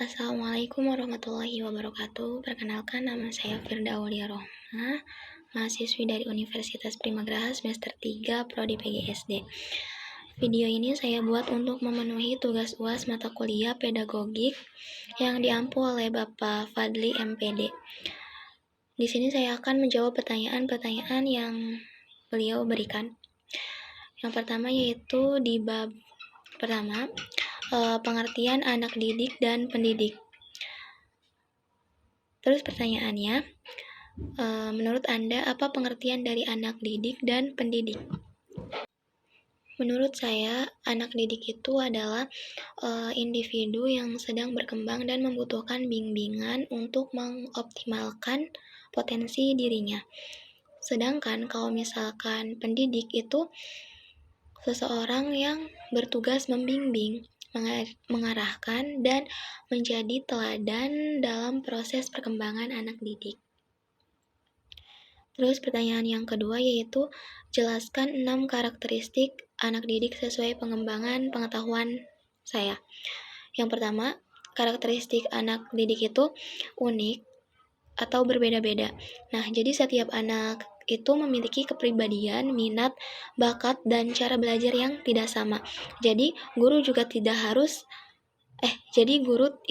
Assalamualaikum warahmatullahi wabarakatuh. Perkenalkan, nama saya Firda Aulia Rohma, mahasiswi dari Universitas Primagraha semester 3 Prodi PGSD. Video ini saya buat untuk memenuhi tugas UAS mata kuliah pedagogik yang diampu oleh Bapak Fadli MPD. Di sini saya akan menjawab pertanyaan-pertanyaan yang beliau berikan. Yang pertama yaitu di bab pertama, pengertian anak didik dan pendidik. Terus pertanyaannya, menurut Anda apa pengertian dari anak didik dan pendidik? Menurut saya, anak didik itu adalah individu yang sedang berkembang dan membutuhkan bimbingan untuk mengoptimalkan potensi dirinya. Sedangkan kalau misalkan pendidik itu seseorang yang bertugas membimbing, mengarahkan, dan menjadi teladan dalam proses perkembangan anak didik. Terus pertanyaan yang kedua yaitu, jelaskan 6 karakteristik anak didik sesuai pengembangan pengetahuan saya. Yang pertama, karakteristik anak didik itu unik atau berbeda-beda. Nah, jadi setiap anak itu memiliki kepribadian, minat, bakat, dan cara belajar yang tidak sama. Jadi guru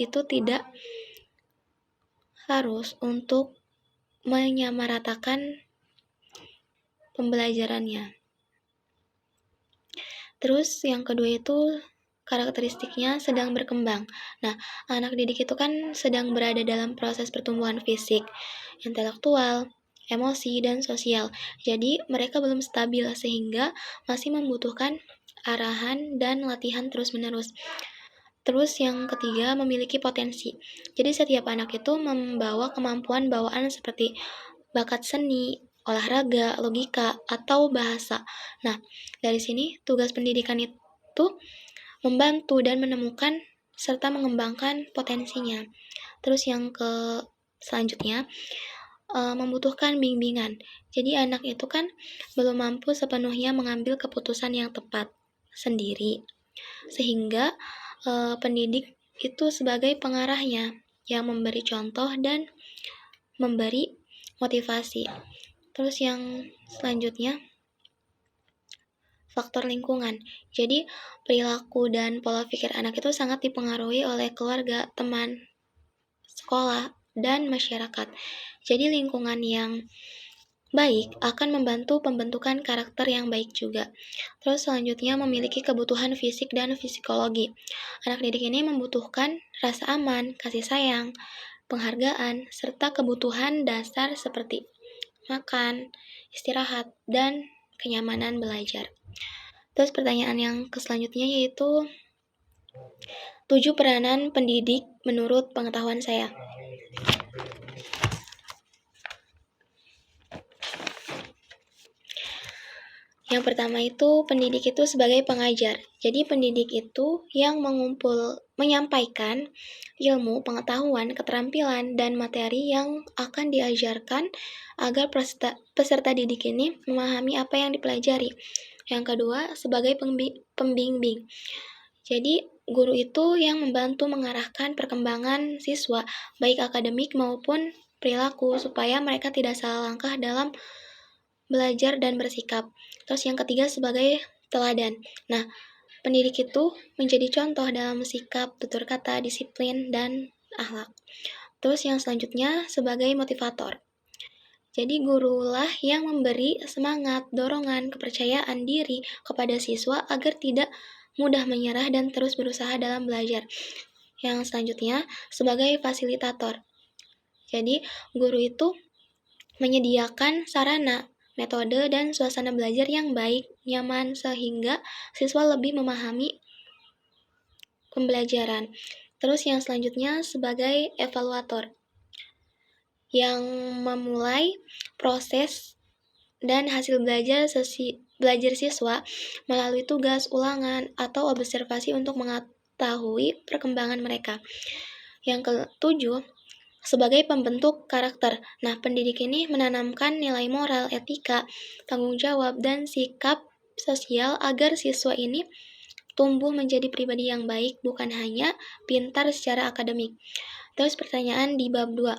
itu tidak harus untuk menyamaratakan pembelajarannya. Terus yang kedua itu karakteristiknya sedang berkembang. Nah, anak didik itu kan sedang berada dalam proses pertumbuhan fisik, intelektual, emosi, dan sosial. Jadi mereka belum stabil sehingga masih membutuhkan arahan dan latihan terus-menerus. Terus yang ketiga, memiliki potensi. Jadi setiap anak itu membawa kemampuan bawaan seperti bakat seni, olahraga, logika, atau bahasa. Nah, dari sini tugas pendidikan itu membantu dan menemukan serta mengembangkan potensinya. Terus yang selanjutnya, membutuhkan bimbingan. Jadi anak itu kan belum mampu sepenuhnya mengambil keputusan yang tepat sendiri. Sehingga pendidik itu sebagai pengarahnya yang memberi contoh dan memberi motivasi. Terus yang selanjutnya, faktor lingkungan. Jadi perilaku dan pola pikir anak itu sangat dipengaruhi oleh keluarga, teman, sekolah, dan masyarakat. Jadi lingkungan yang baik akan membantu pembentukan karakter yang baik juga. Terus selanjutnya, memiliki kebutuhan fisik dan psikologi. Anak didik ini membutuhkan rasa aman, kasih sayang, penghargaan, serta kebutuhan dasar seperti makan, istirahat, dan kenyamanan belajar. Terus pertanyaan yang selanjutnya yaitu 7 peranan pendidik menurut pengetahuan saya. Yang pertama itu, pendidik itu sebagai pengajar. Jadi pendidik itu yang menyampaikan ilmu, pengetahuan, keterampilan, dan materi yang akan diajarkan agar peserta didik ini memahami apa yang dipelajari. Yang kedua, sebagai pembimbing. Jadi guru itu yang membantu mengarahkan perkembangan siswa, baik akademik maupun perilaku, supaya mereka tidak salah langkah dalam belajar dan bersikap. Terus yang ketiga, sebagai teladan. Nah, pendidik itu menjadi contoh dalam sikap, tutur kata, disiplin, dan akhlak. Terus yang selanjutnya, sebagai motivator. Jadi gurulah yang memberi semangat, dorongan, kepercayaan diri kepada siswa agar tidak mudah menyerah dan terus berusaha dalam belajar. Yang selanjutnya, sebagai fasilitator. Jadi guru itu menyediakan sarana, metode, dan suasana belajar yang baik, nyaman, sehingga siswa lebih memahami pembelajaran. Terus yang selanjutnya sebagai evaluator, yang memulai proses dan hasil belajar siswa melalui tugas, ulangan, atau observasi untuk mengetahui perkembangan mereka. Yang ketujuh, sebagai pembentuk karakter. Nah, pendidik ini menanamkan nilai moral, etika, tanggung jawab, dan sikap sosial agar siswa ini tumbuh menjadi pribadi yang baik, bukan hanya pintar secara akademik. Terus pertanyaan di bab 2,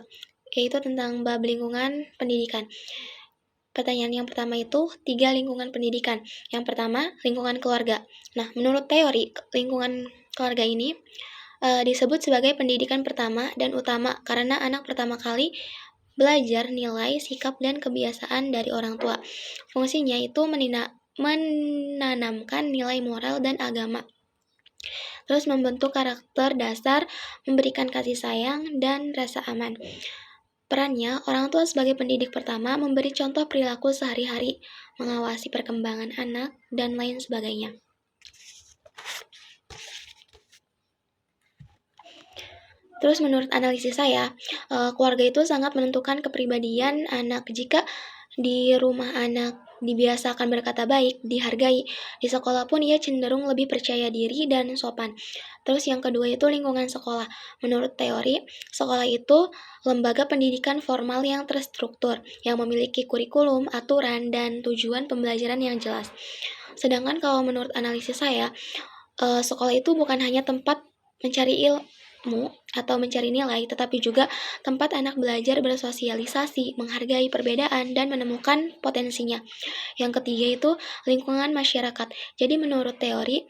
yaitu tentang bab lingkungan pendidikan. Pertanyaan yang pertama itu 3 lingkungan pendidikan. Yang pertama, lingkungan keluarga. Nah, menurut teori, lingkungan keluarga ini disebut sebagai pendidikan pertama dan utama karena anak pertama kali belajar nilai, sikap, dan kebiasaan dari orang tua. Fungsinya itu menanamkan nilai moral dan agama. Terus membentuk karakter dasar, memberikan kasih sayang, dan rasa aman. Perannya, orang tua sebagai pendidik pertama memberi contoh perilaku sehari-hari, mengawasi perkembangan anak, dan lain sebagainya. Terus menurut analisis saya, keluarga itu sangat menentukan kepribadian anak. Jika di rumah anak dibiasakan berkata baik, dihargai, di sekolah pun ia cenderung lebih percaya diri dan sopan. Terus yang kedua itu lingkungan sekolah. Menurut teori, sekolah itu lembaga pendidikan formal yang terstruktur, yang memiliki kurikulum, aturan, dan tujuan pembelajaran yang jelas. Sedangkan kalau menurut analisis saya, sekolah itu bukan hanya tempat mencari ilmu atau mencari nilai, tetapi juga tempat anak belajar bersosialisasi, menghargai perbedaan, dan menemukan potensinya. Yang ketiga itu lingkungan masyarakat. Jadi menurut teori,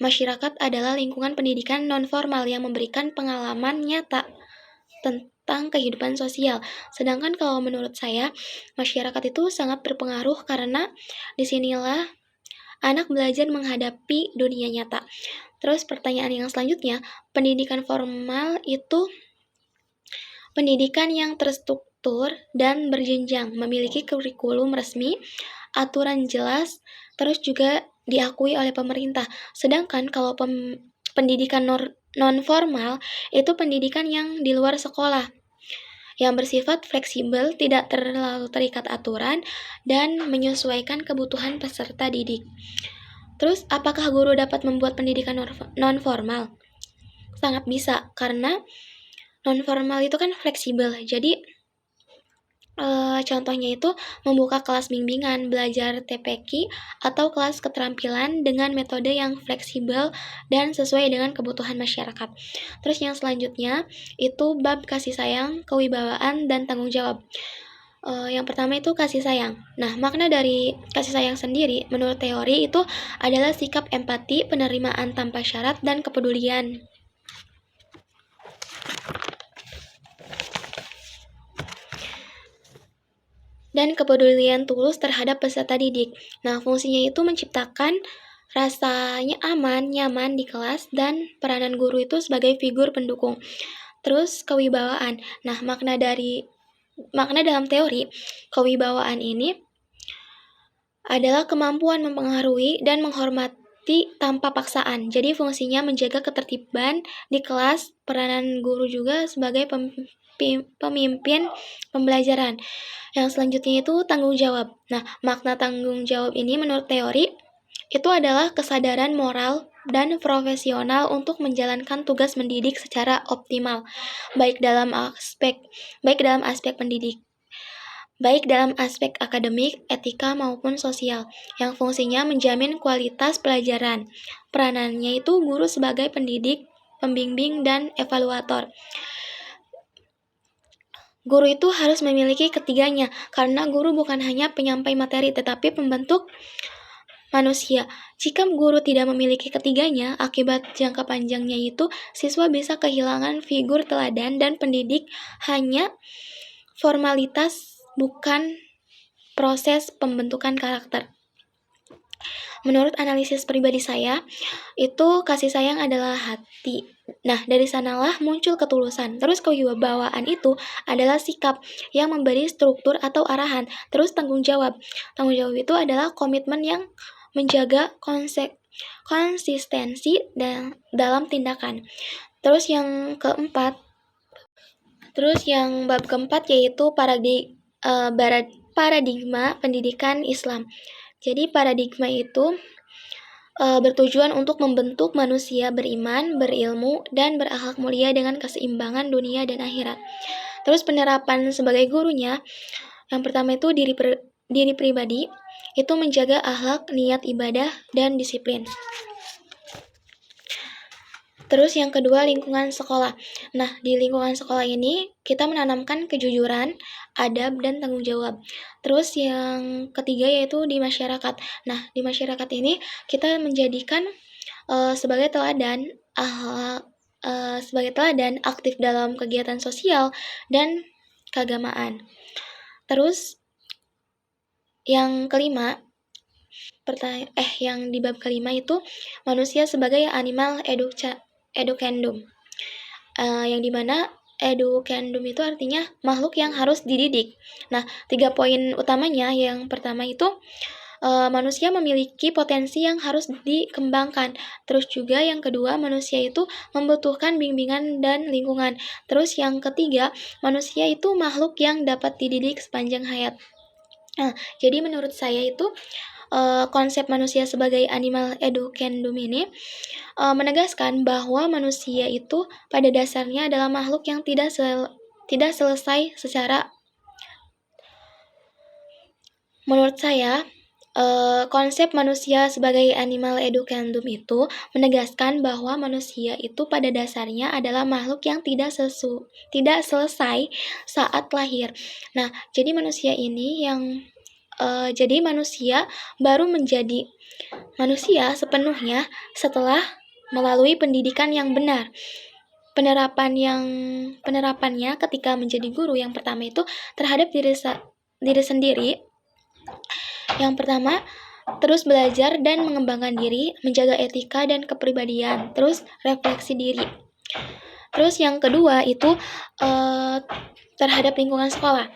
masyarakat adalah lingkungan pendidikan non-formal yang memberikan pengalaman nyata tentang kehidupan sosial. Sedangkan kalau menurut saya, masyarakat itu sangat berpengaruh karena disinilah anak belajar menghadapi dunia nyata. Terus pertanyaan yang selanjutnya, pendidikan formal itu pendidikan yang terstruktur dan berjenjang, memiliki kurikulum resmi, aturan jelas, terus juga diakui oleh pemerintah. Sedangkan kalau pendidikan non-formal itu pendidikan yang di luar sekolah, yang bersifat fleksibel, tidak terlalu terikat aturan, dan menyesuaikan kebutuhan peserta didik. Terus, apakah guru dapat membuat pendidikan non-formal? Sangat bisa, karena non-formal itu kan fleksibel. Jadi, contohnya itu membuka kelas bimbingan, belajar TPQ, atau kelas keterampilan dengan metode yang fleksibel dan sesuai dengan kebutuhan masyarakat. Terus yang selanjutnya, itu bab kasih sayang, kewibawaan, dan tanggung jawab. Yang pertama itu kasih sayang. Nah, makna dari kasih sayang sendiri menurut teori itu adalah sikap empati, penerimaan tanpa syarat, dan kepedulian. Dan kepedulian tulus terhadap peserta didik. Nah, fungsinya itu menciptakan rasanya aman, nyaman di kelas, dan peranan guru itu sebagai figur pendukung. Terus kewibawaan. Nah, makna dalam teori, kewibawaan ini adalah kemampuan mempengaruhi dan menghormati tanpa paksaan. Jadi fungsinya menjaga ketertiban di kelas, peranan guru juga sebagai pemimpin pembelajaran. Yang selanjutnya itu tanggung jawab. Nah, makna tanggung jawab ini menurut teori itu adalah kesadaran moral dan profesional untuk menjalankan tugas mendidik secara optimal, baik dalam aspek akademik, etika, maupun sosial, yang fungsinya menjamin kualitas pelajaran. Peranannya itu guru sebagai pendidik, pembimbing, dan evaluator. Guru itu harus memiliki ketiganya, karena guru bukan hanya penyampai materi, tetapi pembentuk manusia. Jika guru tidak memiliki ketiganya, akibat jangka panjangnya itu, siswa bisa kehilangan figur teladan dan pendidik hanya formalitas, bukan proses pembentukan karakter. Menurut analisis pribadi saya, itu kasih sayang adalah hati. Nah, dari sanalah muncul ketulusan. Terus kewibawaan itu adalah sikap yang memberi struktur atau arahan. Terus tanggung jawab. Tanggung jawab itu adalah komitmen yang menjaga konsistensi dalam tindakan. Terus yang bab keempat yaitu paradigma pendidikan Islam. Jadi paradigma itu bertujuan untuk membentuk manusia beriman, berilmu, dan berakhlak mulia dengan keseimbangan dunia dan akhirat. Terus penerapan sebagai gurunya, yang pertama itu diri pribadi, itu menjaga akhlak, niat ibadah, dan disiplin. Terus yang kedua, lingkungan sekolah. Nah, di lingkungan sekolah ini kita menanamkan kejujuran, adab, dan tanggung jawab. Terus yang ketiga yaitu di masyarakat. Nah, di masyarakat ini kita menjadikan sebagai teladan, sebagai teladan aktif dalam kegiatan sosial dan keagamaan. Terus yang kelima, yang di bab kelima itu manusia sebagai animal educandum, yang dimana educandum itu artinya makhluk yang harus dididik. Nah, 3 poin utamanya, yang pertama itu manusia memiliki potensi yang harus dikembangkan. Terus juga yang kedua, manusia itu membutuhkan bimbingan dan lingkungan. Terus yang ketiga, manusia itu makhluk yang dapat dididik sepanjang hayat. Nah, jadi menurut saya itu konsep manusia sebagai animal educandum ini menegaskan bahwa manusia itu pada dasarnya adalah makhluk yang tidak selesai secara. Menurut saya, konsep manusia sebagai animal educandum itu menegaskan bahwa manusia itu pada dasarnya adalah makhluk yang tidak selesai saat lahir. Nah, jadi manusia ini jadi manusia baru menjadi manusia sepenuhnya setelah melalui pendidikan yang benar. Penerapannya ketika menjadi guru yang pertama itu terhadap diri sendiri. Yang pertama, terus belajar dan mengembangkan diri, menjaga etika dan kepribadian, terus refleksi diri. Terus yang kedua itu terhadap lingkungan sekolah.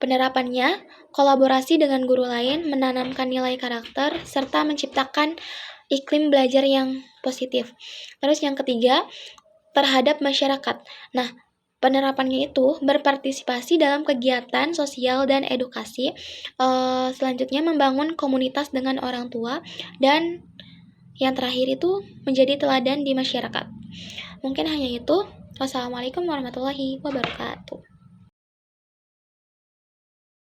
Penerapannya, kolaborasi dengan guru lain, menanamkan nilai karakter, serta menciptakan iklim belajar yang positif. Terus yang ketiga, terhadap masyarakat. Nah, penerapannya itu berpartisipasi dalam kegiatan sosial dan edukasi. Selanjutnya membangun komunitas dengan orang tua, dan yang terakhir itu menjadi teladan di masyarakat. Mungkin hanya itu. Wassalamualaikum warahmatullahi wabarakatuh.